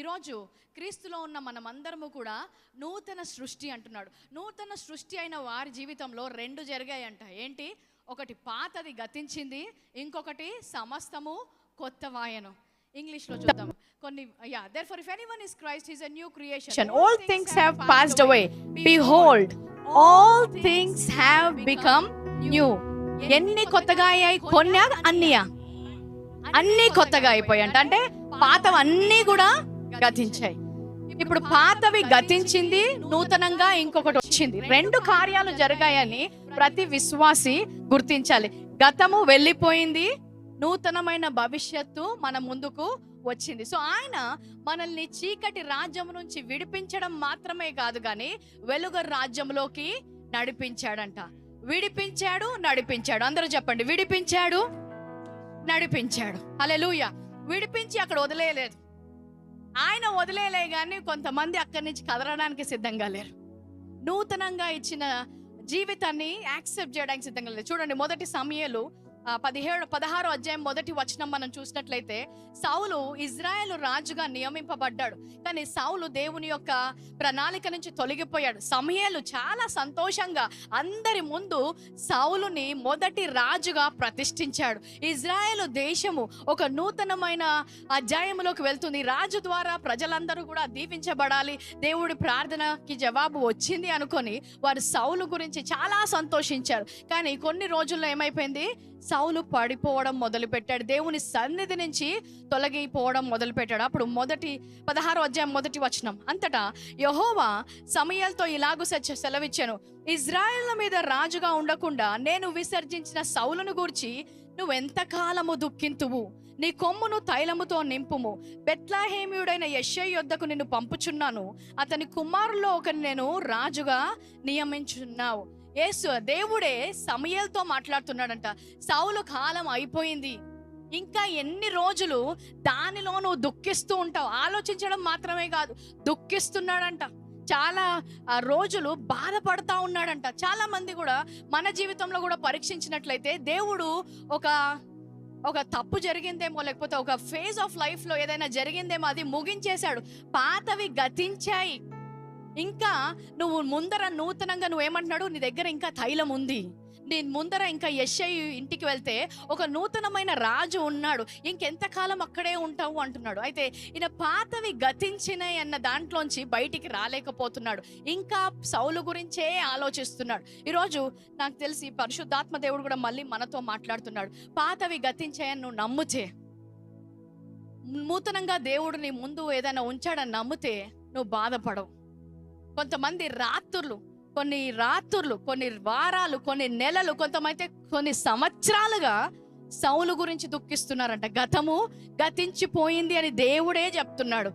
ఈరోజు క్రీస్తులో ఉన్న మనమందరము కూడా నూతన సృష్టి అంటున్నాడు. నూతన సృష్టి అయిన వారి జీవితంలో రెండు జరిగాయంట. ఏంటి? ఒకటి పాతది గతించింది, ఇంకొకటి సమస్తము కొత్తవాయను. ఇంగ్లీష్లో చూద్దాం కొన్ని. therefore if anyone is Christ, he is a new creation. All things have passed away. Behold, all things have become new. ఎన్ని కొత్తగా అయ్యాయి? కొన్నా అన్నీయా? అన్నీ కొత్తగా అయిపోయాయంట. అంటే పాతవన్నీ కూడా గతించాయి. ఇప్పుడు పాతవి గతించింది, నూతనంగా ఇంకొకటి వచ్చింది. రెండు కార్యాలు జరిగాయని ప్రతి విశ్వాసి గుర్తించాలి. గతము వెళ్ళిపోయింది, నూతనమైన భవిష్యత్తు మన ముందుకు వచ్చింది. సో ఆయన మనల్ని చీకటి రాజ్యం నుంచి విడిపించడం మాత్రమే కాదు, కానీ వెలుగు రాజ్యంలోకి నడిపించాడంట. విడిపించాడు, నడిపించాడు. అందరూ చెప్పండి, విడిపించాడు, నడిపించాడు. హల్లెలూయా. విడిపించి అక్కడ వదిలేయలేదు. ఆయన వదిలేయలే కానీ కొంతమంది అక్కడి నుంచి కదలడానికి సిద్ధంగా లేరు. నూతనంగా ఇచ్చిన జీవితాన్ని యాక్సెప్ట్ చేయడానికి సిద్ధంగా లేదు. చూడండి, మొదటి సమూయేలు 16వ అధ్యాయం మొదటి వచనం మనం చూసినట్లయితే, సౌలు ఇజ్రాయేలు రాజుగా నియమింపబడ్డాడు. కానీ సౌలు దేవుని యొక్క ప్రణాళిక నుంచి తొలగిపోయాడు. సమూయేలు చాలా సంతోషంగా అందరి ముందు సౌలుని మొదటి రాజుగా ప్రతిష్ఠించాడు. ఇజ్రాయేలు దేశము ఒక నూతనమైన అధ్యాయంలోకి వెళ్తుంది. రాజు ద్వారా ప్రజలందరూ కూడా దీవించబడాలి, దేవుడి ప్రార్థనకి జవాబు వచ్చింది అనుకొని వారు సౌలు గురించి చాలా సంతోషించారు. కానీ కొన్ని రోజుల్లో ఏమైపోయింది? సౌలు పడిపోవడం మొదలుపెట్టాడు, దేవుని సన్నిధి నుంచి తొలగిపోవడం మొదలుపెట్టాడు. అప్పుడు 16వ అధ్యాయం మొదటి వచనం, అంతటా యెహోవా సమూయేలుతో ఇలాగు సెలవిచ్చాను, ఇజ్రాయేలు మీద రాజుగా ఉండకుండా నేను విసర్జించిన సౌలును గూర్చి నువ్వెంతకాలము దుఃఖింతువు? నీ కొమ్మును తైలముతో నింపుము. బెత్లెహేమీయుడైన యెష్షయి యొద్దకు నిన్ను పంపుచున్నాను, అతని కుమారుల్లో ఒకరిని నేను రాజుగా నియమించున్నావు. యేసు దేవుడే సమూయేలుతో మాట్లాడుతున్నాడంట. సౌలు కాలం అయిపోయింది, ఇంకా ఎన్ని రోజులు దానిలో నువ్వు దుఃఖిస్తూ ఉంటావు? ఆలోచించడం మాత్రమే కాదు, దుఃఖిస్తున్నాడంట. చాలా రోజులు బాధపడతా ఉన్నాడంట. చాలా మంది కూడా మన జీవితంలో కూడా పరీక్షించినట్లయితే దేవుడు ఒక తప్పు జరిగిందేమో, లేకపోతే ఒక ఫేజ్ ఆఫ్ లైఫ్లో ఏదైనా జరిగిందేమో, అది ముగించేశాడు. పాతవి గతించాయి. ఇంకా నువ్వు ముందర నూతనంగా నువ్వేమంటున్నాడు? నీ దగ్గర ఇంకా తైలం ఉంది. నీ ముందర ఇంకా యెష్షయి ఇంటికి వెళ్తే ఒక నూతనమైన రాజు ఉన్నాడు, ఇంకెంతకాలం అక్కడే ఉంటావు అంటున్నాడు. అయితే ఈయన పాతవి గతించినాయి అన్న దాంట్లోంచి బయటికి రాలేకపోతున్నాడు. ఇంకా సౌలు గురించే ఆలోచిస్తున్నాడు. ఈరోజు నాకు తెలిసి పరిశుద్ధాత్మ దేవుడు కూడా మళ్ళీ మనతో మాట్లాడుతున్నాడు. పాతవి గతించాయని నువ్వు నమ్ముతే, నూతనంగా దేవుడు నీ ముందు ఏదైనా ఉంచాడని నమ్మితే నువ్వు బాధపడవు. కొంతమంది కొన్ని రాత్రులు, కొన్ని వారాలు, కొన్ని నెలలు, కొంతమంది కొన్ని సంవత్సరాలుగా సౌలు గురించి దుఃఖిస్తున్నారంట. గతము గతించిపోయింది అని దేవుడే చెప్తున్నాడు.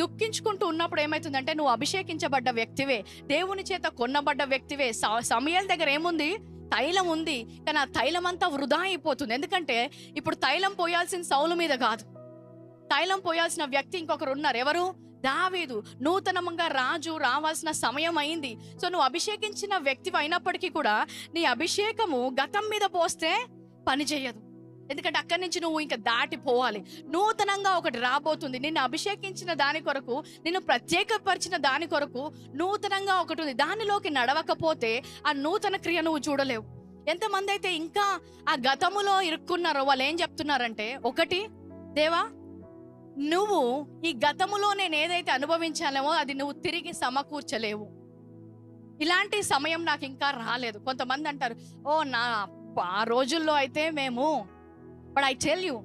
దుఃఖించుకుంటూ ఉన్నప్పుడు ఏమవుతుందంటే, నువ్వు అభిషేకించబడ్డ వ్యక్తివే, దేవుని చేత కొన్నబడ్డ వ్యక్తివే. సమూయేలు దగ్గర ఏముంది? తైలం ఉంది. కానీ ఆ తైలం అంతా వృధా అయిపోతుంది. ఎందుకంటే ఇప్పుడు తైలం పోయాల్సిన సౌలు మీద కాదు, తైలం పోయాల్సిన వ్యక్తి ఇంకొకరు ఉన్నారు. ఎవరు? దావీదు. నూతనంగా రాజు రావాల్సిన సమయం అయింది. సో నువ్వు అభిషేకించిన వ్యక్తివి అయినప్పటికీ కూడా నీ అభిషేకము గతం మీద పోస్తే పని చేయదు. ఎందుకంటే అక్కడి నుంచి నువ్వు ఇంకా దాటిపోవాలి. నూతనంగా ఒకటి రాబోతుంది. నిన్ను అభిషేకించిన దాని కొరకు, నిన్ను ప్రత్యేకపరిచిన దాని కొరకు నూతనంగా ఒకటి ఉంది. దానిలోకి నడవకపోతే ఆ నూతన క్రియ నువ్వు చూడలేవు. ఎంతమంది అయితే ఇంకా ఆ గతములో ఇరుక్కున్నారో వాళ్ళు ఏం చెప్తున్నారంటే, ఒకటి, దేవా నువ్వు ఈ గతములో నేను ఏదైతే అనుభవించాలేమో అది నువ్వు తిరిగి సమకూర్చలేవు. ఇలాంటి సమయం నాకు ఇంకా రాలేదు. కొంతమంది అంటారు, ఆ రోజుల్లో అయితే మేము, but I tell you,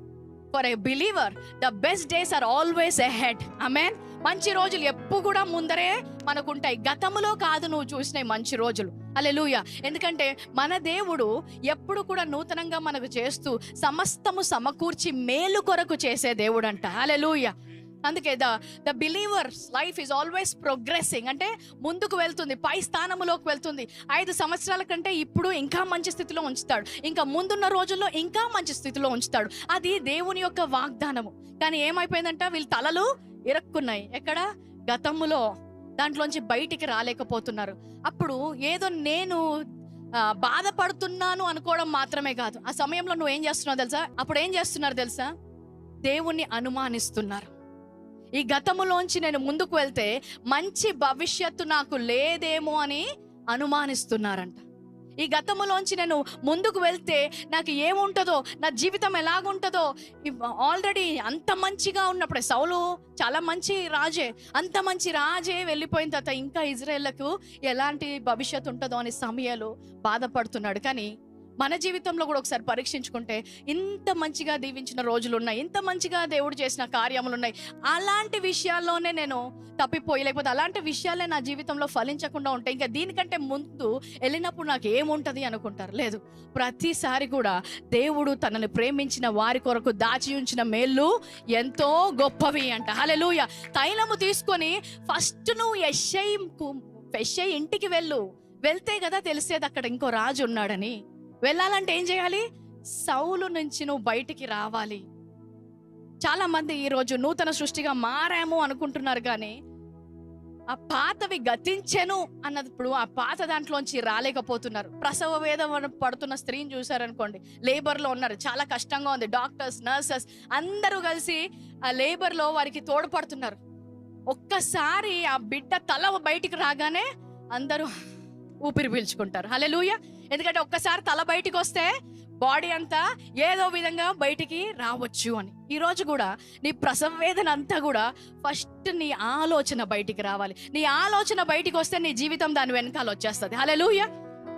for a believer the best days are always ahead. Amen. మంచి రోజులు ఎప్పుడు కూడా ముందరే మనకుంటాయి. గతములో కాదు నువ్వు చూసిన మంచి రోజులు. హల్లెలూయా. ఎందుకంటే మన దేవుడు ఎప్పుడు కూడా నూతనంగా మనకు చేస్తూ సమస్తము సమకూర్చి మేలు కొరకు చేసే దేవుడు అంట. హల్లెలూయా. అందుకే the believers life is always progressing. అంటే ముందుకు వెళ్తుంది, పై స్థానంలోకి వెళ్తుంది. 5 సంవత్సరాల కంటే ఇప్పుడు ఇంకా మంచి స్థితిలో ఉంచుతాడు, ఇంకా ముందున్న రోజుల్లో ఇంకా మంచి స్థితిలో ఉంచుతాడు. అది దేవుని యొక్క వాగ్దానము. కానీ ఏమైపోయిందంట, వీళ్ళ తలలు ఇరక్కున్నాయి. ఎక్కడ? గతములో. దాంట్లోంచి బయటికి రాలేకపోతున్నారు. అప్పుడు ఏదో నేను బాధపడుతున్నాను అనుకోవడం మాత్రమే కాదు, ఆ సమయంలో నువ్వు ఏం చేస్తున్నావు తెలుసా? అప్పుడు ఏం చేస్తున్నారు తెలుసా? దేవుణ్ణి అనుమానిస్తున్నారు. ఈ గతములోంచి నేను ముందుకు వెళ్తే మంచి భవిష్యత్తు నాకు లేదేమో అని అనుమానిస్తున్నారంట. ఈ గతములోంచి నేను ముందుకు వెళ్తే నాకు ఏముంటుందో, నా జీవితం ఎలాగుంటుందో, ఆల్రెడీ అంత మంచిగా ఉన్నప్పుడే సౌలు చాలా మంచి రాజే, అంత మంచి రాజే వెళ్ళిపోయిన తర్వాత ఇంకా ఇజ్రాయేళ్లకు ఎలాంటి భవిష్యత్తు ఉంటుందో అని సమయాలు బాధపడుతున్నాడు. కానీ మన జీవితంలో కూడా ఒకసారి పరీక్షించుకుంటే ఇంత మంచిగా దీవించిన రోజులు ఉన్నాయి, ఇంత మంచిగా దేవుడు చేసిన కార్యములు ఉన్నాయి. అలాంటి విషయాల్లోనే నేను తప్పిపోయి, లేకపోతే అలాంటి విషయాలే నా జీవితంలో ఫలించకుండా ఉంటాయి, ఇంకా దీనికంటే ముందు వెళ్ళినప్పుడు నాకు ఏముంటుంది అనుకుంటారు. లేదు, ప్రతిసారి కూడా దేవుడు తనని ప్రేమించిన వారి కొరకు దాచి ఉంచిన మేళ్ళు ఎంతో గొప్పవి అంట. హల్లెలూయా. తైలము తీసుకొని ఫస్ట్ నువ్వు యెషై ఇంటికి వెళ్తే కదా తెలిసేది అక్కడ ఇంకో రాజు ఉన్నాడని. వెళ్ళాలంటే ఏం చేయాలి? సౌలు నుంచి నువ్వు బయటికి రావాలి. చాలా మంది ఈరోజు నూతన సృష్టిగా మారాము అనుకుంటున్నారు, కానీ ఆ పాతవి గతించెను అన్నప్పుడు ఆ పాత దాంట్లోంచి రాలేకపోతున్నారు. ప్రసవ వేదన పడుతున్న స్త్రీని చూసారనుకోండి, లేబర్లో ఉన్నారు, చాలా కష్టంగా ఉంది, డాక్టర్స్, నర్సెస్ అందరూ కలిసి ఆ లేబర్లో వారికి తోడ్పడుతున్నారు. ఒక్కసారి ఆ బిడ్డ తల బయటికి రాగానే అందరూ ఊపిరి పీల్చుకుంటారు. హల్లెలూయా. ఎందుకంటే ఒక్కసారి తల బయటికి వస్తే బాడీ అంతా ఏదో విధంగా బయటికి రావచ్చు అని. ఈరోజు కూడా నీ ప్రసవ వేదన అంతా కూడా ఫస్ట్ నీ ఆలోచన బయటికి రావాలి. నీ ఆలోచన బయటికి వస్తే నీ జీవితం దాని వెనకాల వచ్చేస్తుంది. హల్లెలూయా.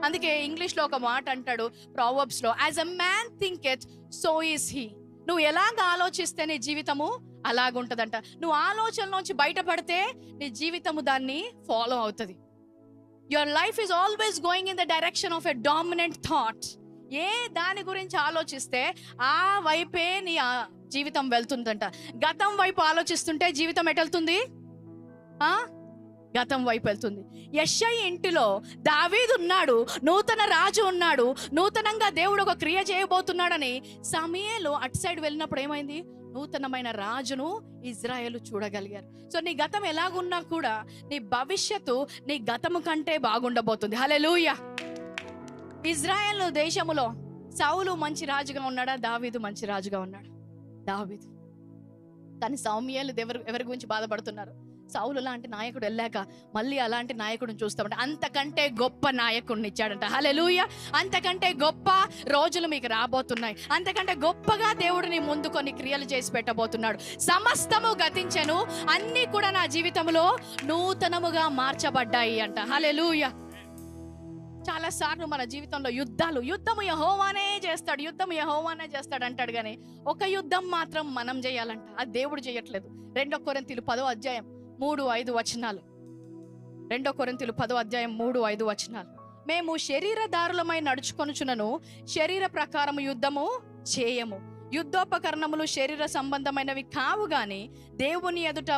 అందుకే ఇంగ్లీష్లో ఒక మాట అంటాడు ప్రావర్బ్స్లో, as a man thinketh so is he. నువ్వు ఎలాగ ఆలోచిస్తే నీ జీవితము అలాగుంటదంట. నువ్వు ఆలోచనలోంచి బయటపడితే నీ జీవితము దాన్ని ఫాలో అవుతుంది. Your life is always going in the direction of a dominant thought. ఏ దాని గురించి ఆలోచిస్తే ఆ వైపే నీ జీవితం వెళ్తుందంట. గతం వైపు ఆలోచిస్తుంటే జీవితం ఎటెళ్తుంది? గతం వైపు వెళ్తుంది. యెషై ఇంటిలో దావీదు ఉన్నాడు, నూతన రాజు ఉన్నాడు, నూతనంగా దేవుడు ఒక క్రియ చేయబోతున్నాడని సమూయేలు అటు సైడ్ వెళ్ళినప్పుడు ఏమైంది? నూతనమైన రాజును ఇజ్రాయేలు చూడగలిగారు. సో నీ గతం ఎలాగున్నా కూడా నీ భవిష్యత్తు నీ గతము కంటే బాగుండబోతుంది. హల్లెలూయా. ఇజ్రాయేల్ దేశములో సౌలు మంచి రాజుగా ఉన్నాడా? దావీదు మంచి రాజుగా ఉన్నాడు. దావీదు. కానీ సమూయేలు ఎవరి గురించి బాధపడుతున్నారు? సౌలు లాంటి నాయకుడు వెళ్ళాక మళ్ళీ అలాంటి నాయకుడిని చూస్తామంటే అంతకంటే గొప్ప నాయకుడిని ఇచ్చాడంట. హల్లెలూయా. అంతకంటే గొప్ప రోజులు మీకు రాబోతున్నాయి. అంతకంటే గొప్పగా దేవుడిని ముందు కొన్ని క్రియలు చేసి పెట్టబోతున్నాడు. సమస్తము గతించెను, అన్నీ కూడా నా జీవితంలో నూతనముగా మార్చబడ్డాయి అంట. హల్లెలూయా. చాలా సార్లు మన జీవితంలో యుద్ధము యెహోవానే చేస్తాడు అంటాడు, కానీ ఒక యుద్ధం మాత్రం మనం చేయాలంట. అది దేవుడు చేయట్లేదు. 2 కొరింథీయులు 10వ అధ్యాయం 3-5 వచనాలు. 2 కొరింథీయులు 10వ అధ్యాయం 3-5 వచనాలు. మేము శరీరదారులమై నడుచుకొనుచున్నను శరీర ప్రకారము యుద్ధము చేయము. యుద్ధోపకరణములు శరీర సంబంధమైనవి కావు గాని దేవుని ఎదుట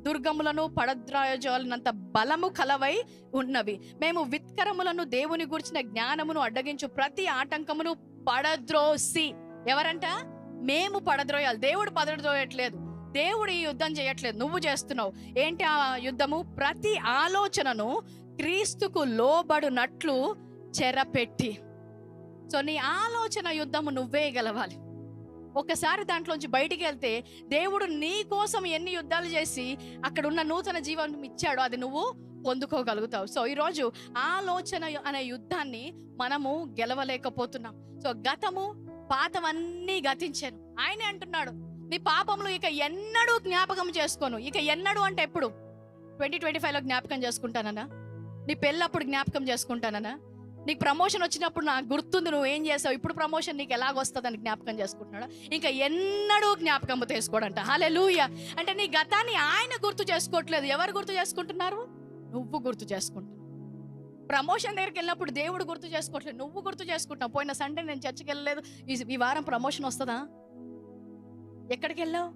దుర్గములను పడద్రాయజాలనంత బలము కలవై ఉన్నవి. మేము విత్కరములను దేవుని గురించిన జ్ఞానమును అడ్డగించు ప్రతి ఆటంకమును పడద్రోసి. ఎవరంట? మేము పడద్రోయాలి. దేవుడు పడద్రోయట్లేదు. దేవుడు ఈ యుద్ధం చేయట్లేదు, నువ్వు చేస్తున్నావు. ఏంటి ఆ యుద్ధము? ప్రతి ఆలోచనను క్రీస్తుకు లోబడునట్లు చెరపెట్టి. సో నీ ఆలోచన యుద్ధము నువ్వే గెలవాలి. ఒకసారి దాంట్లోంచి బయటికి వెళ్తే దేవుడు నీ కోసం ఎన్ని యుద్ధాలు చేసి అక్కడ ఉన్న నూతన జీవనం ఇచ్చాడో అది నువ్వు పొందుకోగలుగుతావు. సో ఈరోజు ఆలోచన అనే యుద్ధాన్ని మనము గెలవలేకపోతున్నాం. సో గతము పాతవన్నీ గతించాను. ఆయనే అంటున్నాడు, నీ పాపములు ఇక ఎన్నడూ జ్ఞాపకం చేసుకోను. ఇక ఎన్నడూ అంటే ఎప్పుడు? 2025లో జ్ఞాపకం చేసుకుంటానన్నా? నీ పెళ్ళప్పుడు జ్ఞాపకం చేసుకుంటానన్నా? నీకు ప్రమోషన్ వచ్చినప్పుడు నాకు గుర్తుంది నువ్వు ఏం చేసావు, ఇప్పుడు ప్రమోషన్ నీకు ఎలాగొస్తుందని జ్ఞాపకం చేసుకుంటున్నాడా? ఇంకా ఎన్నడూ జ్ఞాపకం చేసుకోడంట. హల్లెలూయా. అంటే నీ గతాన్ని ఆయన గుర్తు చేసుకోవట్లేదు. ఎవరు గుర్తు చేసుకుంటున్నారు? నువ్వు గుర్తు చేసుకుంటున్నావు. ప్రమోషన్ దగ్గరికి వెళ్ళినప్పుడు దేవుడు గుర్తు చేసుకోవట్లేదు, నువ్వు గుర్తు చేసుకుంటున్నావు. పోయిన సండే నేను చర్చికి వెళ్ళలేదు, ఈ వారం ప్రమోషన్ వస్తుందా? ఎక్కడికి వెళ్ళావు?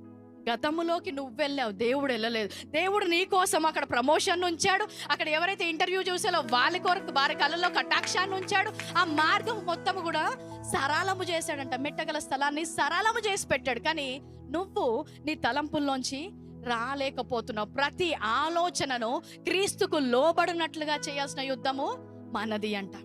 గతములోకి నువ్వు వెళ్ళావు, దేవుడు వెళ్ళలేదు. దేవుడు నీ కోసం అక్కడ ప్రమోషన్ ఉంచాడు. అక్కడ ఎవరైతే ఇంటర్వ్యూ చూసారో వాళ్ళ కొరకు వారి కళ్ళలో కటాక్షాన్ని ఉంచాడు. ఆ మార్గం మొత్తం కూడా సరళము చేశాడంట. మెట్టగల స్థలాన్ని సరళము చేసి పెట్టాడు. కానీ నువ్వు నీ తలంపుల్లోంచి రాలేకపోతున్నావు. ప్రతి ఆలోచనను క్రీస్తుకు లోబడినట్లుగా చేయాల్సిన యుద్ధము మనది అంట.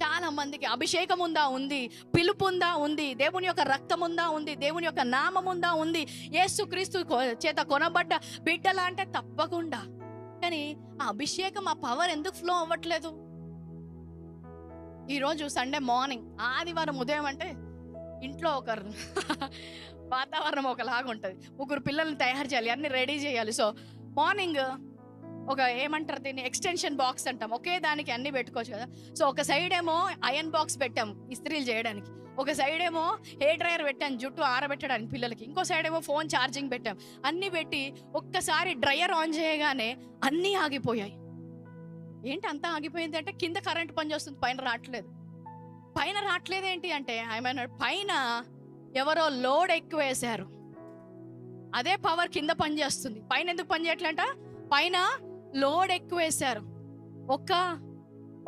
చాలా మందికి అభిషేకం ఉందా, ఉంది. పిలుపు ఉందా, ఉంది. దేవుని యొక్క రక్తం ఉందా, ఉంది. దేవుని యొక్క నామం ఉందా, ఉంది. యేసుక్రీస్తు చేత కొనబడ్డ బిడ్డలా అంటే తప్పకుండా. కానీ ఆ అభిషేకం, ఆ పవర్ ఎందుకు ఫ్లో అవ్వట్లేదు? ఈరోజు సండే మార్నింగ్, ఆదివారం ఉదయం అంటే ఇంట్లో ఒక వాతావరణం ఒకలాగా ఉంటుంది. 3 పిల్లల్ని తయారు చేయాలి, అన్ని రెడీ చేయాలి. సో మార్నింగ్ ఒక ఏమంటారు దీన్ని, ఎక్స్టెన్షన్ బాక్స్ అంటాం. ఒకే దానికి అన్ని పెట్టుకోవచ్చు కదా. సో ఒక సైడ్ ఏమో ఐరన్ బాక్స్ పెట్టాం ఇస్త్రీలు చేయడానికి, ఒక సైడ్ ఏమో హెయిర్ డ్రైయర్ పెట్టాం జుట్టు ఆరబెట్టడానికి పిల్లలకి, ఇంకో సైడ్ ఏమో ఫోన్ ఛార్జింగ్ పెట్టాం. అన్ని పెట్టి ఒక్కసారి డ్రైయర్ ఆన్ చేయగానే అన్నీ ఆగిపోయాయి. ఏంటి అంతా ఆగిపోయింది అంటే, కింద కరెంట్ పనిచేస్తుంది, పైన రావట్లేదు. పైన రావట్లేదు ఏంటి అంటే, పైన ఎవరో లోడ్ ఎక్కువ వేశారు, అదే పవర్ కింద పనిచేస్తుంది. పైన ఎందుకు పనిచేయట్లంట? పైన లోడ్ ఎక్కువ వేశారు.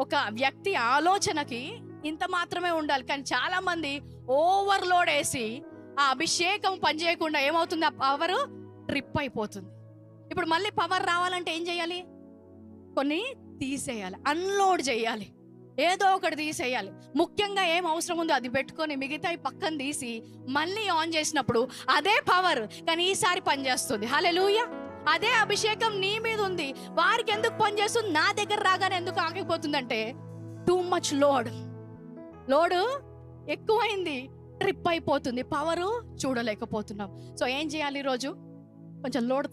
ఒక వ్యక్తి ఆలోచనకి ఇంత మాత్రమే ఉండాలి, కానీ చాలా మంది ఓవర్లోడ్ వేసి ఆ అభిషేకం పనిచేయకుండా ఏమవుతుంది, ఆ పవర్ ట్రిప్ అయిపోతుంది. ఇప్పుడు మళ్ళీ పవర్ రావాలంటే ఏం చేయాలి? కొన్ని తీసేయాలి, అన్లోడ్ చేయాలి, ఏదో ఒకటి తీసేయాలి. ముఖ్యంగా ఏం అవసరం ఉందో అది పెట్టుకొని మిగతా పక్కన తీసి మళ్ళీ ఆన్ చేసినప్పుడు అదే పవర్ కానీ ఈసారి పనిచేస్తుంది. హల్లెలూయా. అదే అభిషేకం నీ మీద ఉంది, వారికి ఎందుకు పనిచేస్తుంది, నా దగ్గర రాగానే ఎందుకు ఆగిపోతుందంటే, టూ మచ్ లోడ్ ఎక్కువైంది, ట్రిప్ అయిపోతుంది, పవరు చూడలేకపోతున్నాం. సో ఏం చేయాలి? ఈరోజు కొంచెం లోడ్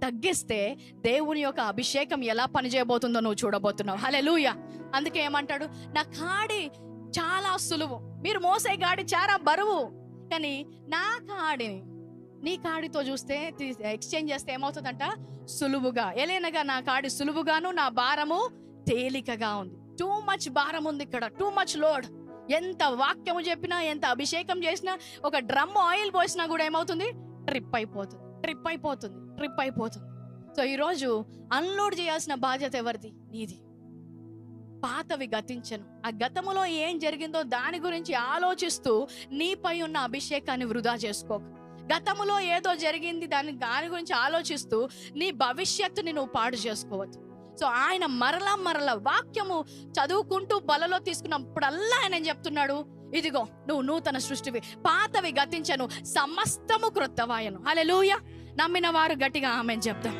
తగ్గిస్తే దేవుని యొక్క అభిషేకం ఎలా పనిచేయబోతుందో నువ్వు చూడబోతున్నావు. హల్లెలూయా. అందుకే ఏమంటాడు, నా కాడి చాలా సులువు, మీరు మోసే గాడి చాలా బరువు, కానీ నా కాడిని నీ కాడితో చూస్తే ఎక్స్చేంజ్ చేస్తే ఏమవుతుందంట, సులువుగా. ఎలేనగా నా కాడి సులువుగాను నా భారము తేలికగా ఉంది. టూ మచ్ భారం ఉంది ఇక్కడ, టూ మచ్ లోడ్. ఎంత వాక్యము చెప్పినా, ఎంత అభిషేకం చేసినా, ఒక డ్రమ్ ఆయిల్ పోసినా కూడా ఏమవుతుంది, ట్రిప్ అయిపోతుంది. సో ఈరోజు అన్లోడ్ చేయాల్సిన బాధ్యత ఎవరిది? నీది. పాతవి గతించను. ఆ గతములో ఏం జరిగిందో దాని గురించి ఆలోచిస్తూ నీపై ఉన్న అభిషేకాన్ని వృధా చేసుకోక. గతములో ఏదో జరిగింది దాని గురించి ఆలోచిస్తూ నీ భవిష్యత్తుని నువ్వు పాడు చేసుకోవద్దు. సో ఆయన మరలా వాక్యము చదువుకుంటూ బలలో తీసుకున్నప్పుడల్లా ఆయన చెప్తున్నాడు, ఇదిగో నువ్వు నూతన సృష్టివి, పాతవి గతించను, సమస్తము క్రొత్తవాయను. హల్లెలూయా. నమ్మిన వారు గట్టిగా ఆమేన్ చెప్దాం.